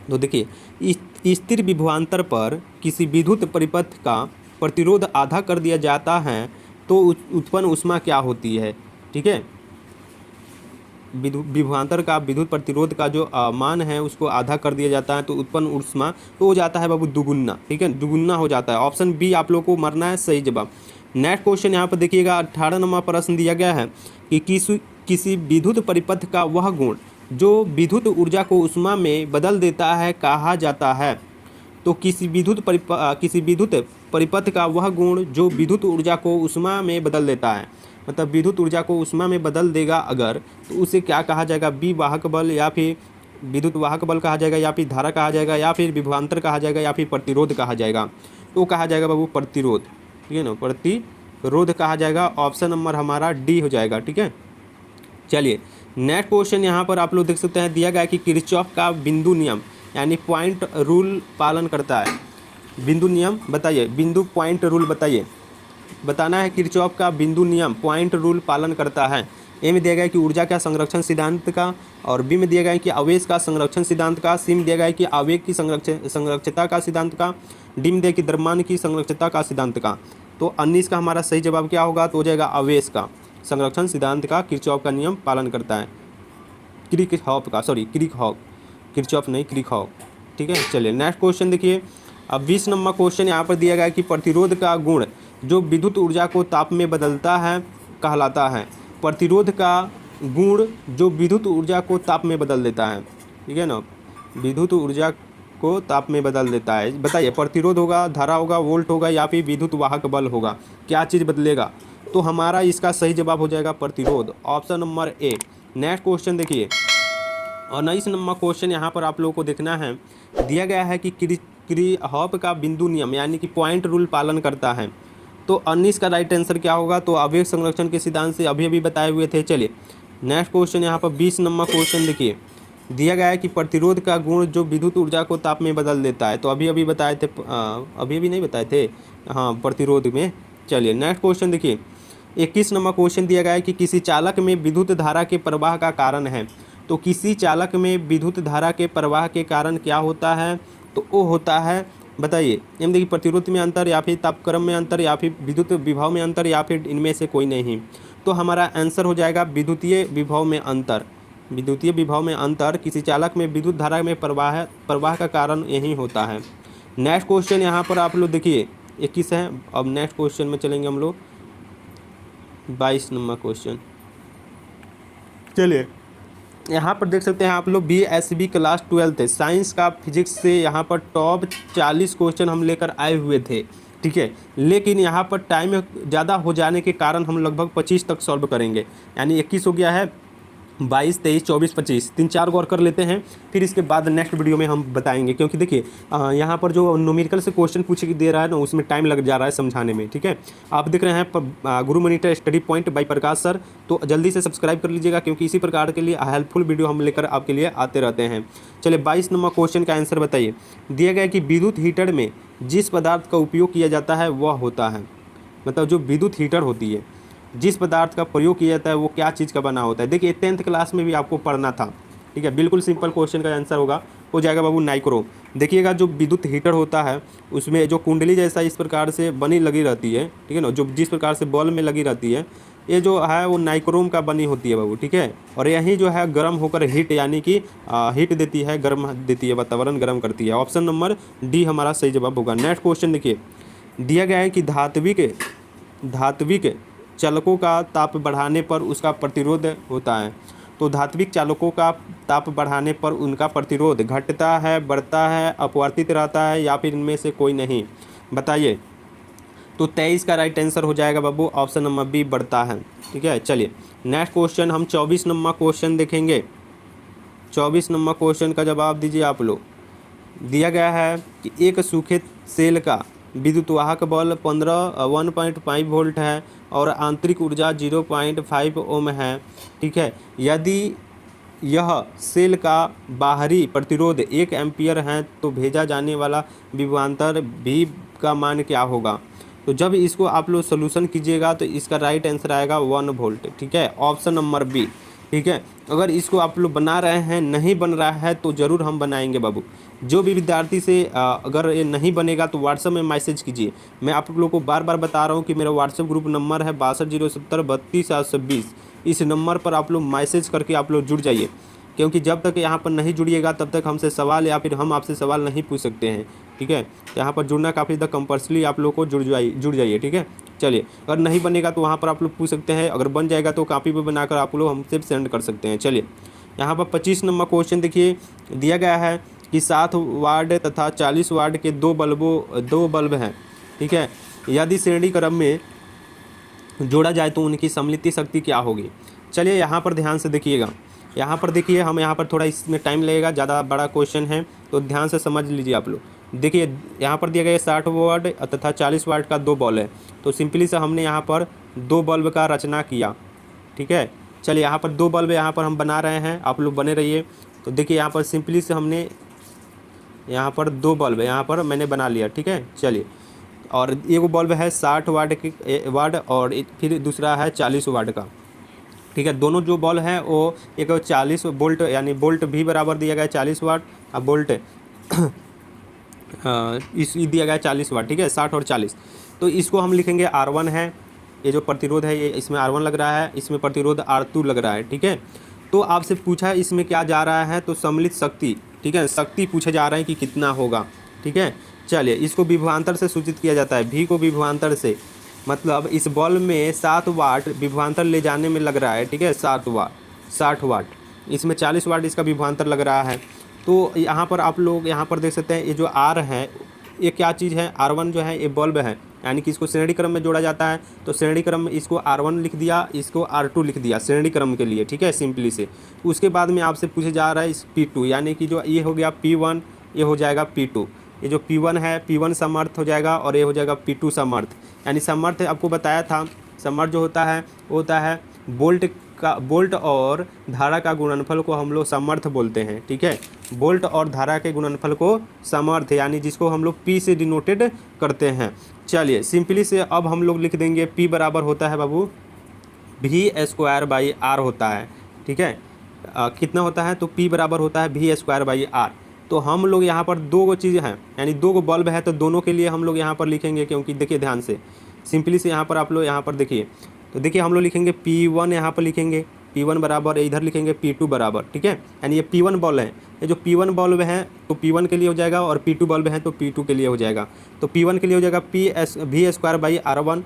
तो देखिए स्थिर विभवांतर पर किसी विद्युत परिपथ का प्रतिरोध आधा कर दिया जाता है तो उत्पन्न ऊष्मा क्या होती है, ठीक है। विभवांतर का विद्युत प्रतिरोध का जो मान है उसको आधा कर दिया जाता है तो उत्पन्न ऊष्मा तो हो जाता है बाबू दुगुना, ठीक है, दुगुना हो जाता है। ऑप्शन बी आप लोग को मरना है, सही जवाब। नेक्स्ट क्वेश्चन यहाँ पर देखिएगा 18 नंबर प्रश्न दिया गया है कि किसी विद्युत परिपथ का वह गुण जो विद्युत ऊर्जा को ऊष्मा में बदल देता है कहा जाता है। तो किसी विद्युत परिपथ का वह गुण जो विद्युत ऊर्जा को ऊष्मा में बदल देता है, मतलब विद्युत ऊर्जा को ऊष्मा में बदल देगा अगर, तो उसे क्या कहा जाएगा, बी वाहक बल, या फिर विद्युत वाहक बल कहा जाएगा, या फिर धारा कहा जाएगा, या फिर विभवांतर कहा जाएगा, या फिर प्रतिरोध कहा जाएगा। तो कहा जाएगा बाबू प्रतिरोध, ठीक है ना, प्रतिरोध कहा जाएगा। ऑप्शन नंबर हमारा डी हो जाएगा, ठीक है। चलिए नेक्स्ट क्वेश्चन यहाँ पर आप लोग देख सकते हैं, दिया गया है कि किरचॉफ का बिंदु नियम यानी पॉइंट रूल पालन करता है। बिंदु नियम बताइए, बिंदु पॉइंट रूल बताइए, बताना है किरचॉफ का बिंदु नियम पॉइंट रूल पालन करता है। ए में दिया गया है कि ऊर्जा का संरक्षण सिद्धांत का, और बी में दिया गया है कि आवेश का संरक्षण सिद्धांत का, सी में दिया गया है कि आवेग की संरक्षता का सिद्धांत का, डी में दिया कि द्रव्यमान की संरक्षता का सिद्धांत का। तो 19 का हमारा सही जवाब क्या होगा, तो हो जाएगा आवेश का संरक्षण सिद्धांत का किरचॉफ का नियम पालन करता है। किरचॉफ नहीं, क्रिकहॉफ, ठीक है। चलिए नेक्स्ट क्वेश्चन देखिए, अब 20 नंबर क्वेश्चन यहाँ पर दिया गया है कि प्रतिरोध का गुण जो विद्युत ऊर्जा को ताप में बदलता है कहलाता है। प्रतिरोध का गुण जो विद्युत ऊर्जा को ताप में बदल देता है, ठीक है ना, विद्युत ऊर्जा को ताप में बदल देता है। बताइए प्रतिरोध होगा, धारा होगा, वोल्ट होगा, या फिर विद्युत वाहक बल होगा, क्या चीज़ बदलेगा। तो हमारा इसका सही जवाब हो जाएगा प्रतिरोध, option number A. Next question देखिए, और 19 नंबर क्वेश्चन यहाँ पर आप लोगों को देखना है, दिया गया है कि किरचॉफ का बिंदु नियम यानी कि पॉइंट रूल पालन करता है। तो 19 का राइट आंसर क्या होगा, तो आवेग संरक्षण के सिद्धांत से अभी बताए हुए थे। चलिए नेक्स्ट क्वेश्चन यहाँ पर 20 नंबर क्वेश्चन देखिए, दिया गया है कि प्रतिरोध का गुण जो विद्युत ऊर्जा को ताप में बदल देता है। तो अभी बताए थे, अभी नहीं बताए थे, हाँ, प्रतिरोध में। चलिए नेक्स्ट क्वेश्चन देखिए, 21 नंबर क्वेश्चन दिया गया है कि किसी चालक में विद्युत धारा के प्रवाह का कारण है। तो किसी चालक में विद्युत धारा के प्रवाह के कारण क्या होता है, तो वो होता है, बताइए, एम देखिए प्रतिरोध में अंतर, या फिर तापक्रम में अंतर, या फिर विद्युत विभव में अंतर, या फिर इनमें से कोई नहीं। तो हमारा आंसर हो जाएगा विद्युतीय विभव में अंतर। विद्युतीय विभव में अंतर किसी चालक में विद्युत धारा में प्रवाह का कारण यही होता है। नेक्स्ट क्वेश्चन यहाँ पर आप लोग देखिए 21 है। अब नेक्स्ट क्वेश्चन में चलेंगे हम लोग 22 नंबर क्वेश्चन। चलिए यहाँ पर देख सकते हैं आप लोग BSB क्लास 12 साइंस का फिजिक्स से यहाँ पर टॉप 40 क्वेश्चन हम लेकर आए हुए थे, ठीक है। लेकिन यहाँ पर टाइम ज़्यादा हो जाने के कारण हम लगभग 25 तक सॉल्व करेंगे, यानी 21 हो गया है, 22, 23, 24, 25 3-4 गौर कर लेते हैं, फिर इसके बाद नेक्स्ट वीडियो में हम बताएंगे। क्योंकि देखिए यहाँ पर जो न्यूमेरिकल से क्वेश्चन पूछ के दे रहा है ना, उसमें टाइम लग जा रहा है समझाने में, ठीक है। आप देख रहे हैं गुरु monitor study point by Prakash sir, तो जल्दी से सब्सक्राइब कर लीजिएगा, क्योंकि इसी प्रकार के लिए हेल्पफुल वीडियो हम लेकर आपके लिए आते रहते हैं। चलिए 22 नंबर क्वेश्चन का आंसर बताइए। दिया गया कि विद्युत हीटर में जिस पदार्थ का उपयोग किया जाता है वह होता है, मतलब जो विद्युत हीटर होती है जिस पदार्थ का प्रयोग किया जाता है वो क्या चीज़ का बना होता है। देखिए 10th क्लास में भी आपको पढ़ना था, ठीक है। बिल्कुल सिंपल क्वेश्चन का आंसर हो जाएगा बाबू नाइक्रोम। देखिएगा जो विद्युत हीटर होता है उसमें जो कुंडली जैसा इस प्रकार से बनी लगी रहती है, ठीक है ना, जो जिस प्रकार से बॉल में लगी रहती है, ये जो है वो नाइक्रोम का बनी होती है बाबू, ठीक है। और यही जो है गर्म होकर हीट यानी कि हीट देती है, गर्म देती है, वातावरण गर्म करती है। ऑप्शन नंबर डी हमारा सही जवाब होगा। नेक्स्ट क्वेश्चन देखिए, दिया गया है कि धात्विक चालकों का ताप बढ़ाने पर उसका प्रतिरोध होता है। तो धात्विक चालकों का ताप बढ़ाने पर उनका प्रतिरोध घटता है, बढ़ता है, अपवर्तित रहता है या फिर इनमें से कोई नहीं, बताइए। तो 23 का राइट आंसर हो जाएगा बाबू ऑप्शन नंबर बी, बढ़ता है, ठीक है। चलिए नेक्स्ट क्वेश्चन हम 24 नंबर क्वेश्चन देखेंगे। 24 नंबर क्वेश्चन का जवाब दीजिए आप लोग। दिया गया है कि एक सूखे सेल का विद्युत वाहक बल 1.5 वोल्ट है और आंतरिक ऊर्जा 0.5 ओम है, ठीक है। यदि यह सेल का बाहरी प्रतिरोध 1 एम्पियर है तो भेजा जाने वाला विभवांतर V का मान क्या होगा। तो जब इसको आप लोग सोल्यूशन कीजिएगा तो इसका राइट आंसर आएगा 1 वोल्ट, ठीक है, ऑप्शन नंबर बी, ठीक है। अगर इसको आप लोग बना रहे हैं, नहीं बन रहा है तो ज़रूर हम बनाएंगे बाबू। जो भी विद्यार्थी से अगर ये नहीं बनेगा तो व्हाट्सएप में मैसेज कीजिए। मैं आप लोगों को बार बार बता रहा हूँ कि मेरा व्हाट्सएप ग्रुप नंबर है 6207032720। इस नंबर पर आप लोग मैसेज करके आप लोग जुड़ जाइए, क्योंकि जब तक यहाँ पर नहीं जुड़िएगा तब तक हमसे सवाल या फिर हम आपसे सवाल नहीं पूछ सकते हैं, ठीक है। यहाँ पर जुड़ना काफ़ी ज़्यादा कंपल्सरी, आप लोग को जुड़ जाइए, ठीक है। चलिए अगर नहीं बनेगा तो वहाँ पर आप लोग पूछ सकते हैं, अगर बन जाएगा तो कॉपी पर बनाकर आप लोग हमसे सेंड कर सकते हैं। चलिए यहाँ पर 25 नंबर क्वेश्चन देखिए, दिया गया है कि 7 वाट तथा 40 वाट के दो बल्ब हैं, ठीक है। यदि श्रेणी क्रम में जोड़ा जाए तो उनकी सम्मिलित शक्ति क्या होगी। चलिए यहाँ पर ध्यान से देखिएगा, यहाँ पर देखिए, हम यहाँ पर थोड़ा इसमें टाइम लगेगा, ज़्यादा बड़ा क्वेश्चन है तो ध्यान से समझ लीजिए आप लोग। देखिए यहाँ पर दिया गया 60 वाट तथा 40 वाट का 2 बल्ब है, तो सिंपली से हमने यहाँ पर 2 बल्ब का रचना किया, ठीक है। चलिए यहाँ पर 2 बल्ब यहाँ पर हम बना रहे हैं, आप लोग बने रहिए। तो देखिए यहाँ पर सिंपली से हमने यहाँ पर 2 बल्ब यहाँ पर मैंने बना लिया, ठीक है। चलिए और एक बल्ब है 60 वाट और फिर दूसरा है 40 वाट का, ठीक है। दोनों जो बल्ब है वो एक 40 वोल्ट यानी वोल्ट भी बराबर दिया गया 40 वाट, अब वोल्ट इस दिया गया 40 वाट, ठीक है, 60 और 40। तो इसको हम लिखेंगे R1 है, ये जो प्रतिरोध है ये इसमें R1 लग रहा है, इसमें प्रतिरोध R2 लग रहा है, ठीक है। तो आपसे पूछा है इसमें क्या जा रहा है, तो सम्मिलित शक्ति, ठीक है, शक्ति पूछे जा रहा है कि कितना होगा, ठीक है। चलिए इसको विभवांतर से सूचित किया जाता है, V को विभवांतर से, मतलब इस बल्ब में 7 वाट विभवांतर ले जाने में लग रहा है, ठीक है, 60 वाट, इसमें 40 वाट इसका विभवांतर लग रहा है। तो यहाँ पर आप लोग यहाँ पर देख सकते हैं ये जो R है ये क्या चीज़ है, R1 जो है ये बल्ब है, यानी कि इसको श्रेणी क्रम में जोड़ा जाता है, तो श्रेणी क्रम में इसको R1 लिख दिया, इसको R2 लिख दिया श्रेणी क्रम के लिए, ठीक है, सिंपली से। उसके बाद में आपसे पूछे जा रहा है इस P2, यानी कि जो ये हो गया P1, ये हो जाएगा P2, ये जो P1 है P1 समर्थ हो जाएगा और ये हो जाएगा P2 समर्थ। यानी समर्थ आपको बताया था, समर्थ जो होता है वो होता है वोल्ट और धारा का गुणनफल को हम लोग समर्थ बोलते हैं, ठीक है। वोल्ट और धारा के गुणनफल को समर्थ, यानी जिसको हम लोग P से डिनोटेड करते हैं। चलिए सिंपली से अब हम लोग लिख देंगे P बराबर होता है बाबू V² होता है, ठीक है। कितना होता है, तो P बराबर होता है V²। तो हम लोग यहाँ पर 2 चीज़ें हैं, यानी 2 बल्ब है, तो दोनों के लिए हम लोग यहाँ पर लिखेंगे, क्योंकि देखिए ध्यान से सिंपली से यहाँ पर आप लोग यहाँ पर देखिए, तो देखिए हम लोग लिखेंगे P1, यहाँ पर लिखेंगे P1 बराबर, इधर लिखेंगे P2 बराबर, ठीक है। यानी ये P1 बल्ब है, ये जो P1 बल्ब है तो P1 के लिए हो जाएगा और P2 बल्ब है तो P2 के लिए हो जाएगा। तो P1 के लिए हो जाएगा V²/R1,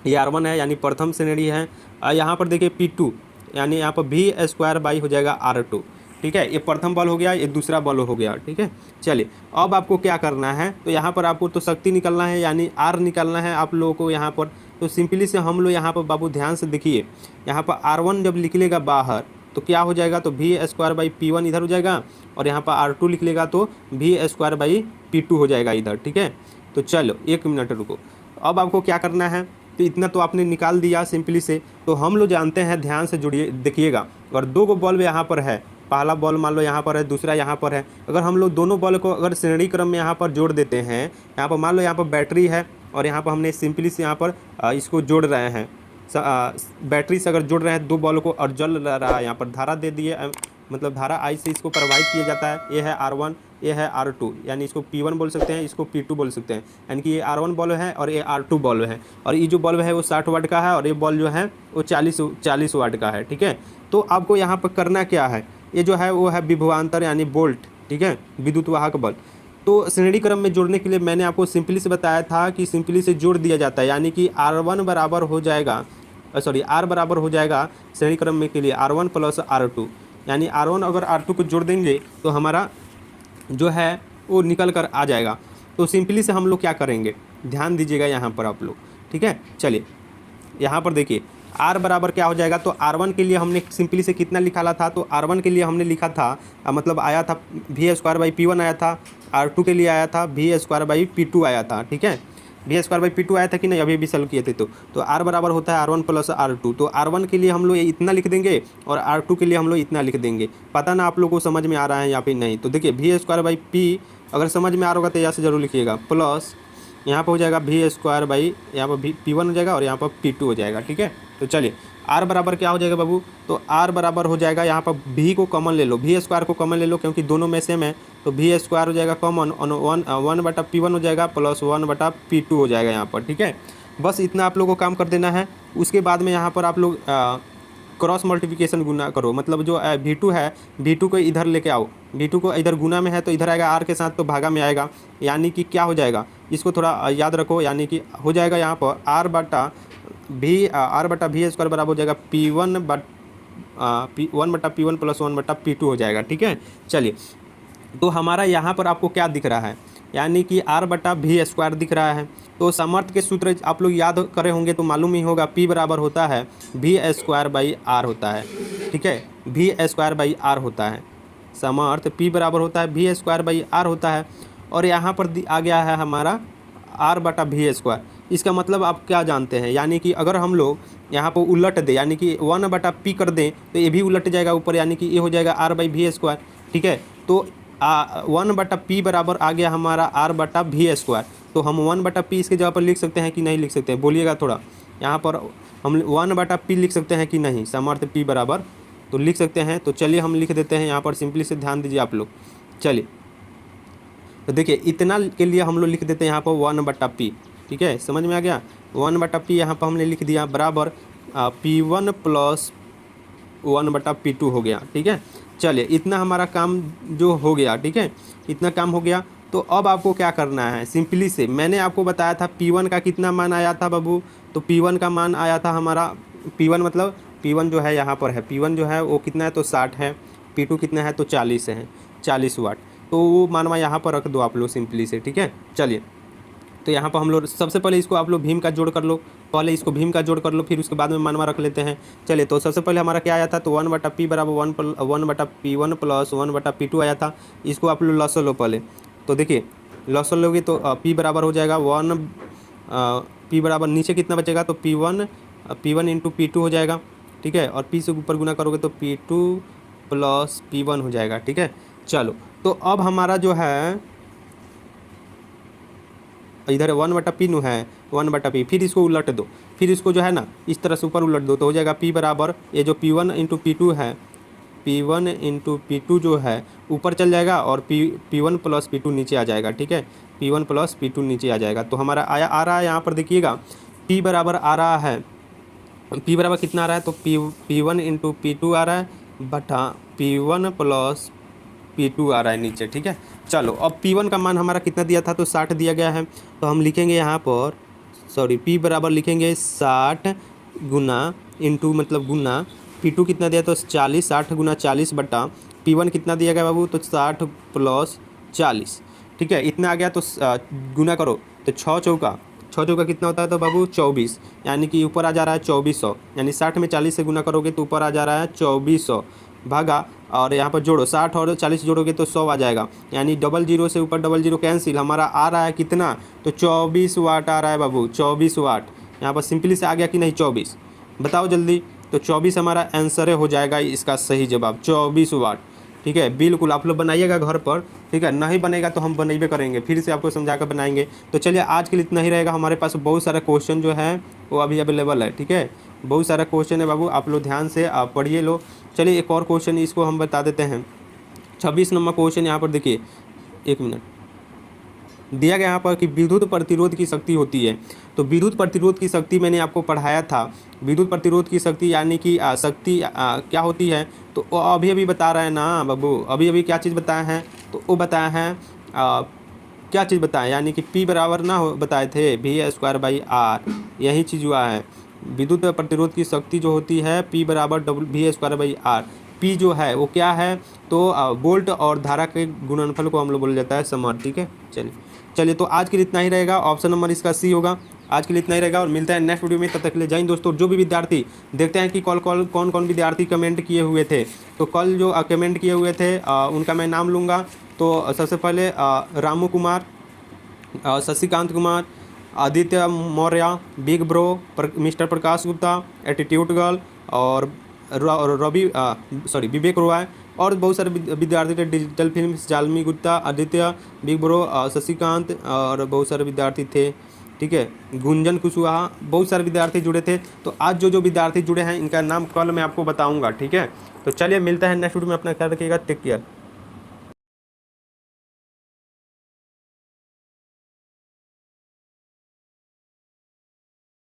ये R1 है यानी प्रथम श्रेणी है। यहाँ पर देखिए P2 यानी यहाँ पर V² हो जाएगा R2, ठीक है। ये प्रथम बल हो गया, ये दूसरा बल हो गया, ठीक है। चलिए अब आपको क्या करना है, तो यहाँ पर आपको तो शक्ति निकालना है, यानी R निकालना है आप लोगों को यहाँ पर। तो सिंपली से हम लोग यहाँ पर बाबू ध्यान से देखिए, यहाँ पर R1 जब निकलेगा बाहर तो क्या हो जाएगा, तो V²/P1 इधर हो जाएगा और यहाँ पर R2 लिख लेगा तो V²/P2 हो जाएगा इधर, ठीक है। तो चलो 1 मिनट रुको, अब आपको क्या करना है, तो इतना तो आपने निकाल दिया सिंपली से। तो हम लोग जानते हैं, ध्यान से जुड़िए देखिएगा, अगर 2 बल्ब यहाँ पर है, पहला बल्ब मान लो यहाँ पर है, दूसरा यहाँ पर है, अगर हम लोग दोनों बल्ब को अगर श्रेणी क्रम में यहाँ पर जोड़ देते हैं, यहाँ पर मान लो यहाँ पर बैटरी है और यहाँ पर हमने सिंपली से यहाँ पर इसको जोड़ रहे हैं, बैटरी से अगर जोड़ रहे हैं 2 बल्ब को और जल रहा है, यहाँ पर धारा दे दिए, मतलब धारा I से इसको प्रवाहित किया जाता है, ये है R1, ये है R2, यानी इसको P1 बोल सकते हैं, इसको P2 बोल सकते हैं। यानी कि ये R1 बल्ब है और ये R2 बल्ब है, और ये जो बल्ब है वो 60 वाट का है और ये बल्ब जो है वो 40 वाट का है। ठीक है, तो आपको यहाँ पर करना क्या है, ये जो है वो है विभवांतर यानी वोल्ट। ठीक है, विद्युत वाहक बल्ब। तो श्रेणी क्रम में जोड़ने के लिए मैंने आपको सिंपली से बताया था कि सिंपली से जोड़ दिया जाता है, यानी कि R1 बराबर हो जाएगा, R बराबर हो जाएगा श्रेणी क्रम में के लिए R1 प्लस R2, यानी R1 अगर R2 को जोड़ देंगे तो हमारा जो है वो निकल कर आ जाएगा। तो सिंपली से हम लोग क्या करेंगे, ध्यान दीजिएगा यहाँ पर आप लोग। ठीक है, चलिए यहाँ पर देखिए R बराबर क्या हो जाएगा, तो R1 के लिए हमने सिंपली से कितना निकाला था, तो R1 के लिए हमने लिखा था मतलब आया था V²/P1 आया था, R2 के लिए आया था V²/P2 आया था। ठीक है, V²/P2 आया था कि नहीं, अभी भी सॉल्व किए थे। तो R बराबर होता है R1 प्लस R2। तो R1 के लिए हम लोग इतना लिख देंगे और R2 के लिए हम लोग इतना लिख देंगे। पता ना आप लोगों को समझ में आ रहा है या फिर नहीं। तो देखिए V²/P अगर समझ में आ रहा होगा तो यहाँ से जरूर लिखिएगा, प्लस यहाँ पर हो जाएगा V², यहाँ पर P1 हो जाएगा और यहाँ पर P2 हो जाएगा। ठीक है, तो चलिए R बराबर क्या हो जाएगा बाबू, तो R बराबर हो जाएगा, यहाँ पर V को कॉमन ले लो, V² को कॉमन ले लो क्योंकि दोनों में सेम है। तो V² हो जाएगा कॉमन, 1/P1 हो जाएगा प्लस 1/P2 हो जाएगा यहाँ पर। ठीक है, बस इतना आप लोगों को काम कर देना है। उसके बाद में यहाँ पर आप लोग क्रॉस मल्टीप्लिकेशन गुना करो, मतलब जो V2 है V2 को इधर लेके आओ, V2 को इधर गुना में है तो इधर आएगा R के साथ, तो भागा में आएगा, यानी कि क्या हो जाएगा, इसको थोड़ा याद रखो, यानी कि हो जाएगा यहाँ पर R बटा V² बराबर हो जाएगा 1/P1 प्लस 1/P2 हो जाएगा। ठीक है, चलिए तो हमारा यहाँ पर आपको क्या दिख रहा है, यानी कि R/V² दिख रहा है। तो सामर्थ्य के सूत्र आप लोग याद करे होंगे तो मालूम ही होगा, P बराबर होता है V²/R होता है। ठीक है, V²/R होता है, सामर्थ्य P बराबर होता है V²/R होता है। और यहाँ पर आ गया है हमारा R/V²। इसका मतलब आप क्या जानते हैं, यानी कि अगर हम लोग यहाँ पर उलट दें, यानी कि 1/P कर दें तो ये भी उलट जाएगा ऊपर, यानी कि ये हो जाएगा R/V²। ठीक है, तो 1/P बराबर आ गया हमारा R/V²। तो हम 1/P इसके जगह पर लिख सकते हैं कि नहीं लिख सकते हैं, बोलिएगा थोड़ा। यहाँ पर हम 1/P लिख सकते हैं कि नहीं, सामर्थ्य P बराबर, तो लिख सकते हैं। तो चलिए हम लिख देते हैं यहाँ पर, सिंपली से ध्यान दीजिए आप लोग। चलिए तो देखिए इतना के लिए हम लोग लिख देते हैं यहाँ पर 1/P। ठीक है, समझ में आ गया, 1/P यहाँ पर हमने लिख दिया बराबर P1 प्लस 1/P2 हो गया। ठीक है, चलिए इतना हमारा काम जो हो गया। ठीक है, इतना काम हो गया। तो अब आपको क्या करना है, सिंपली से मैंने आपको बताया था P1 का कितना मान आया था बाबू, तो P1 का मान आया था हमारा, P1 मतलब P1 जो है यहाँ पर है, P1 जो है वो कितना है तो 60 है, P2 कितना है तो 40 है, 40 वाट। तो वो मानवा यहाँ पर रख दो आप लोग सिंपली से। ठीक है, चलिए तो यहाँ पर हम लोग सबसे पहले इसको आप लोग भीम का जोड़ कर लो, पहले इसको भीम का जोड़ कर लो, फिर उसके बाद में मानवा रख लेते हैं। चलिए तो सबसे पहले हमारा क्या आया था, तो 1/P बराबर 1/P1 प्लस 1/P2 आया था। इसको आप लोग लॉस लो पहले, तो देखिए लॉस लोगे तो P बराबर हो जाएगा P बराबर नीचे कितना बचेगा, तो P1 इंटू P2 हो जाएगा। ठीक है, और P से ऊपर गुना करोगे तो P2 प्लस P1 हो जाएगा। ठीक है, चलो तो अब हमारा जो है इधर 1/P नु है, 1/P, फिर इसको उलट दो, फिर इसको जो है ना इस तरह से ऊपर उलट दो, तो हो जाएगा P बराबर ये जो P1 इंटू P2 है, P1 इंटू P2 जो है ऊपर चल जाएगा और P1 प्लस P2 नीचे आ जाएगा। ठीक है, P1 प्लस P2 नीचे आ जाएगा। तो हमारा आ रहा है यहाँ पर देखिएगा P बराबर आ रहा है, P बराबर कितना आ रहा है, तो P1 इंटू P2 आ रहा है बटा P1 प्लस P2 आ रहा है नीचे। ठीक है, चलो अब P1 का मान हमारा कितना दिया था, तो 60 दिया गया है। तो हम लिखेंगे यहाँ पर P बराबर लिखेंगे 60 गुना इंटू मतलब गुना P2 कितना दिया, तो 40, 60 गुना 40 बटा P1 कितना दिया गया बाबू, तो 60 प्लस 40। ठीक है, इतना आ गया, तो गुना करो तो 6 चौका कितना होता है, तो बाबू 24, यानी कि ऊपर आ जा रहा है 2400, यानी 60 में 40 से गुना करोगे तो ऊपर आ जा रहा है 2400 भागा, और यहाँ पर जोड़ो 60 और 40 जोड़ोगे तो 100 आ जाएगा, यानी 00 से ऊपर 00 कैंसिल, हमारा आ रहा है कितना, तो 24 वाट आ रहा है बाबू, 24 वाट। यहाँ पर सिंपली से आ गया कि नहीं 24, बताओ जल्दी। तो 24 हमारा आंसर हो जाएगा इसका सही जवाब, 24 वाट। ठीक है, बिल्कुल आप लोग बनाइएगा घर पर। ठीक है, नहीं बनेगा तो हम बनेबे करेंगे, फिर से आपको समझा कर बनाएंगे। तो चलिए आज के लिए इतना ही रहेगा, हमारे पास बहुत सारा क्वेश्चन जो है वो अभी अवेलेबल है। ठीक है, बहुत सारा क्वेश्चन है बाबू, आप लोग ध्यान से आप पढ़िए लो। चलिए एक और क्वेश्चन इसको हम बता देते हैं, 26 नंबर क्वेश्चन यहाँ पर देखिए, एक मिनट, दिया गया यहाँ पर कि विद्युत प्रतिरोध की शक्ति होती है। तो विद्युत प्रतिरोध की शक्ति मैंने आपको पढ़ाया था। विद्युत प्रतिरोध की शक्ति यानी कि शक्ति क्या होती है, तो वो अभी अभी बता रहे हैं ना बाबू, अभी अभी क्या चीज़ बताया है, तो वो बताया है क्या चीज़ बताया, यानी कि P बराबर ना हो बताए थे V²/R, यही चीज़ हुआ है। विद्युत प्रतिरोध की शक्ति जो होती है P बराबर V²/R। P जो है वो क्या है, तो वोल्ट और धारा के गुणनफल को हम लोग बोला जाता है समर। ठीक है, चलिए तो आज के लिए इतना ही रहेगा, ऑप्शन नंबर इसका सी होगा। आज के लिए इतना ही रहेगा और मिलता है नेक्स्ट वीडियो में, तब तक के लिए जय हिंद दोस्तों। जो भी विद्यार्थी देखते हैं कि कौन कौन विद्यार्थी कमेंट किए हुए थे, तो कल जो कमेंट किए हुए थे उनका मैं नाम लूँगा। तो सबसे पहले Ramu Kumar, Shashikant Kumar, Aditya Maurya, big bro, mister Prakash Gupta, attitude girl और विवेक रॉय और बहुत सारे विद्यार्थी थे, digital films, Jalmi Gupta, Aditya, big bro, Shashikant और बहुत सारे विद्यार्थी थे। ठीक है, गुंजन कुशवाहा, बहुत सारे विद्यार्थी जुड़े थे। तो आज जो विद्यार्थी जुड़े हैं इनका नाम कल मैं आपको बताऊंगा। ठीक है, तो चलिए मिलता है नेक्स्ट वीडियो में, अपना ख्याल रखिएगा, टेक केयर।